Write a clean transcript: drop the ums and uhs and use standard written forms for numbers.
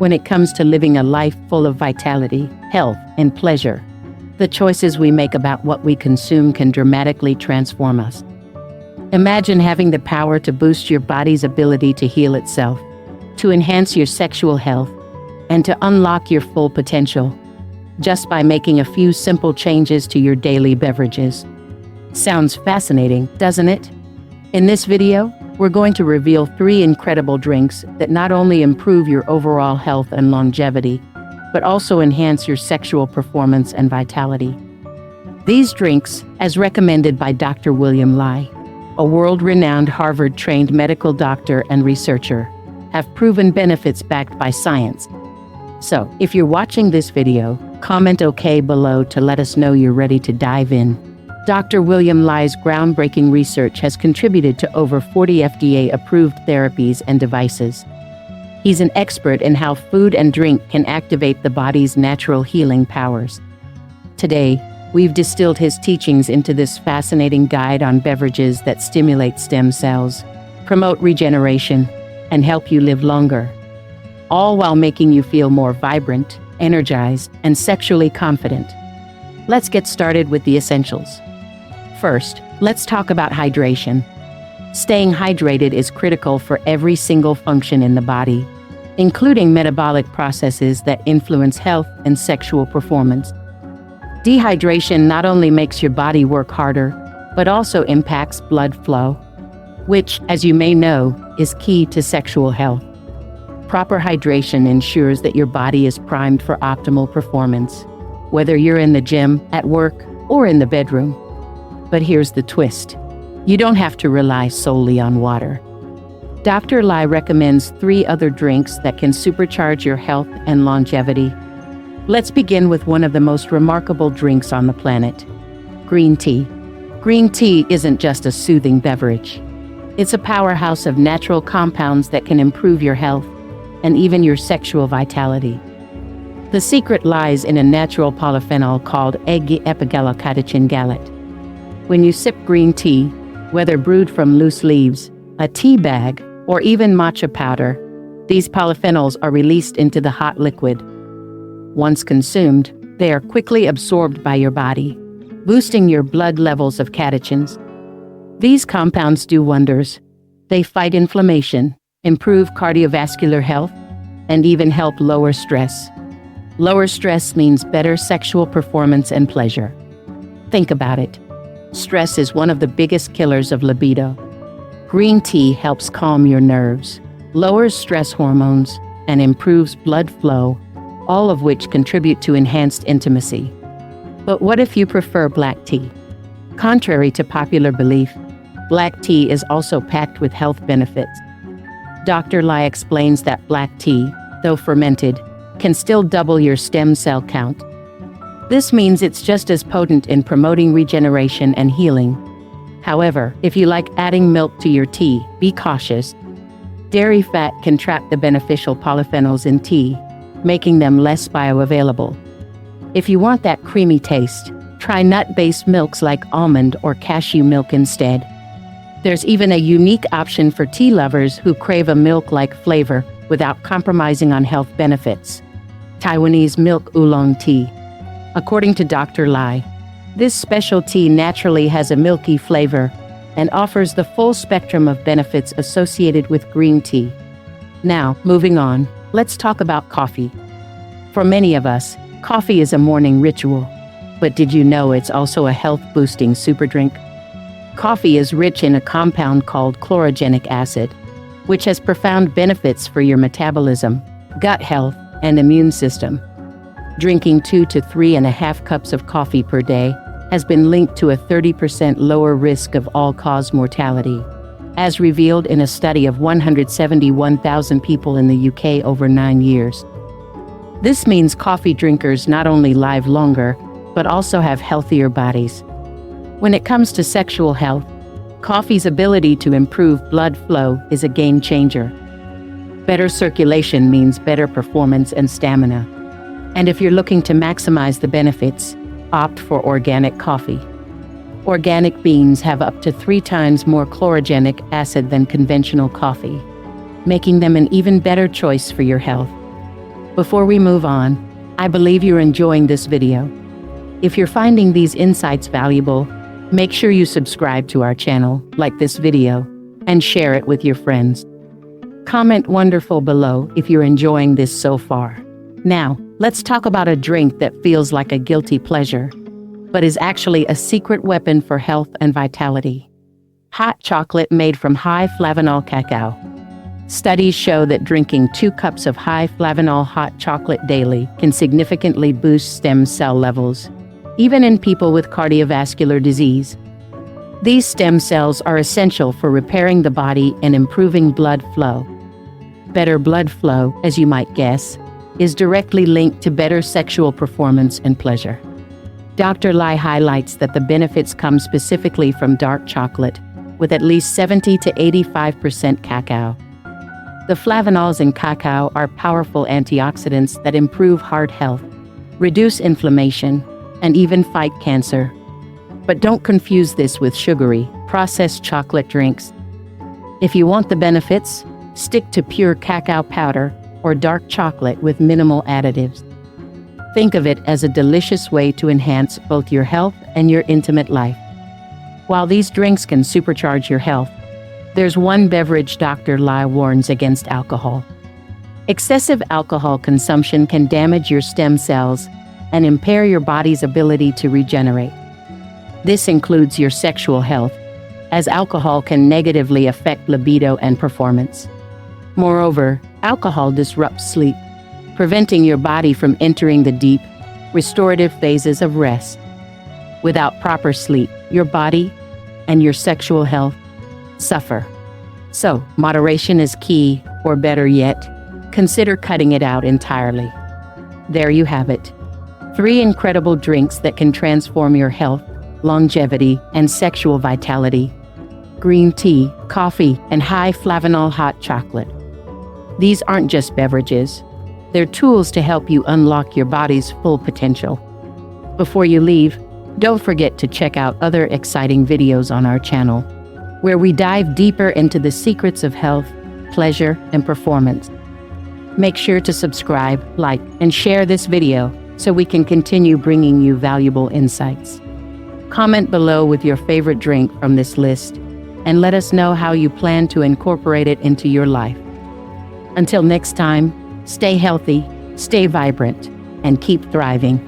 When it comes to living a life full of vitality, health, and pleasure, the choices we make about what we consume can dramatically transform us. Imagine having the power to boost your body's ability to heal itself, to enhance your sexual health, and to unlock your full potential, just by making a few simple changes to your daily beverages. Sounds fascinating, doesn't it? In this video, we're going to reveal 3 incredible drinks that not only improve your overall health and longevity, but also enhance your sexual performance and vitality. These drinks, as recommended by Dr. William Lai, a world-renowned Harvard-trained medical doctor and researcher, have proven benefits backed by science. So, if you're watching this video, comment OK below to let us know you're ready to dive in. Dr. William Lai's groundbreaking research has contributed to over 40 FDA-approved therapies and devices. He's an expert in how food and drink can activate the body's natural healing powers. Today, we've distilled his teachings into this fascinating guide on beverages that stimulate stem cells, promote regeneration, and help you live longer, all while making you feel more vibrant, energized, and sexually confident. Let's get started with the essentials. First, let's talk about hydration. Staying hydrated is critical for every single function in the body, including metabolic processes that influence health and sexual performance. Dehydration not only makes your body work harder, but also impacts blood flow, which, as you may know, is key to sexual health. Proper hydration ensures that your body is primed for optimal performance, whether you're in the gym, at work, or in the bedroom. But here's the twist. You don't have to rely solely on water. Dr. Lai recommends 3 other drinks that can supercharge your health and longevity. Let's begin with one of the most remarkable drinks on the planet, green tea. Green tea isn't just a soothing beverage. It's a powerhouse of natural compounds that can improve your health and even your sexual vitality. The secret lies in a natural polyphenol called High-Flavanol Chocolate. When you sip green tea, whether brewed from loose leaves, a tea bag, or even matcha powder, these polyphenols are released into the hot liquid. Once consumed, they are quickly absorbed by your body, boosting your blood levels of catechins. These compounds do wonders. They fight inflammation, improve cardiovascular health, and even help lower stress. Lower stress means better sexual performance and pleasure. Think about it. Stress is one of the biggest killers of libido. Green tea helps calm your nerves, lowers stress hormones, and improves blood flow, all of which contribute to enhanced intimacy. But what if you prefer black tea? Contrary to popular belief, black tea is also packed with health benefits. Dr. Lai explains that black tea, though fermented, can still double your stem cell count. This means it's just as potent in promoting regeneration and healing. However, if you like adding milk to your tea, be cautious. Dairy fat can trap the beneficial polyphenols in tea, making them less bioavailable. If you want that creamy taste, try nut-based milks like almond or cashew milk instead. There's even a unique option for tea lovers who crave a milk-like flavor without compromising on health benefits: Taiwanese milk oolong tea. According to Dr. Lai, this special tea naturally has a milky flavor and offers the full spectrum of benefits associated with green tea. Now, moving on, let's talk about coffee. For many of us, coffee is a morning ritual. But did you know it's also a health-boosting super drink? Coffee is rich in a compound called chlorogenic acid, which has profound benefits for your metabolism, gut health, and immune system. Drinking 2 to 3.5 cups of coffee per day has been linked to a 30% lower risk of all-cause mortality, as revealed in a study of 171,000 people in the UK over 9 years. This means coffee drinkers not only live longer, but also have healthier bodies. When it comes to sexual health, coffee's ability to improve blood flow is a game changer. Better circulation means better performance and stamina. And if you're looking to maximize the benefits, opt for organic coffee. Organic beans have up to 3 times more chlorogenic acid than conventional coffee, making them an even better choice for your health. Before we move on, I believe you're enjoying this video. If you're finding these insights valuable, make sure you subscribe to our channel, like this video, and share it with your friends. Comment wonderful below if you're enjoying this so far. Now, let's talk about a drink that feels like a guilty pleasure, but is actually a secret weapon for health and vitality. Hot chocolate made from high-flavanol cacao. Studies show that drinking 2 cups of high-flavanol hot chocolate daily can significantly boost stem cell levels, even in people with cardiovascular disease. These stem cells are essential for repairing the body and improving blood flow. Better blood flow, as you might guess, is directly linked to better sexual performance and pleasure. Dr. Lai highlights that the benefits come specifically from dark chocolate, with at least 70 to 85% cacao. The flavanols in cacao are powerful antioxidants that improve heart health, reduce inflammation, and even fight cancer. But don't confuse this with sugary, processed chocolate drinks. If you want the benefits, stick to pure cacao powder or dark chocolate with minimal additives. Think of it as a delicious way to enhance both your health and your intimate life. While these drinks can supercharge your health, there's one beverage Dr. Lai warns against: alcohol. Excessive alcohol consumption can damage your stem cells and impair your body's ability to regenerate. This includes your sexual health, as alcohol can negatively affect libido and performance. Moreover, alcohol disrupts sleep, preventing your body from entering the deep, restorative phases of rest. Without proper sleep, your body and your sexual health suffer. So, moderation is key, or better yet, consider cutting it out entirely. There you have it. 3 incredible drinks that can transform your health, longevity, and sexual vitality: green tea, coffee, and high-flavanol hot chocolate. These aren't just beverages. They're tools to help you unlock your body's full potential. Before you leave, don't forget to check out other exciting videos on our channel, where we dive deeper into the secrets of health, pleasure, and performance. Make sure to subscribe, like, and share this video so we can continue bringing you valuable insights. Comment below with your favorite drink from this list, and let us know how you plan to incorporate it into your life. Until next time, stay healthy, stay vibrant, and keep thriving.